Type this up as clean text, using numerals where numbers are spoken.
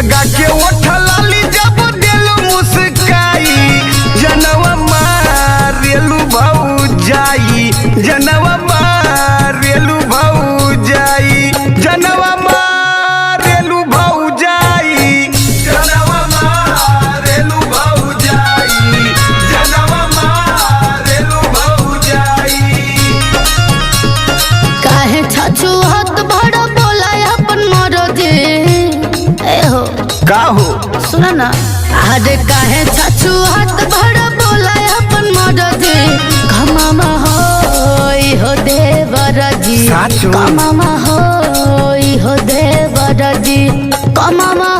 लगा के ओठलाली जब दिलू मुस्काई जनवा मारेलू भौजाई जनवा मारेलू भौजाई जनवा मारेलू भौजाई जनवा मारेलू भौजाई जनवा मारेलू भौजाई। काहे छाछू हाथ भड़ बोला अपन मरदे ए हो का हो सुना ना अरे काहे छाछू हाथ भड़ बोला अपन मरदे कमामा होई हो देवर जी साचो कमामा होई हो देवर जी कमामा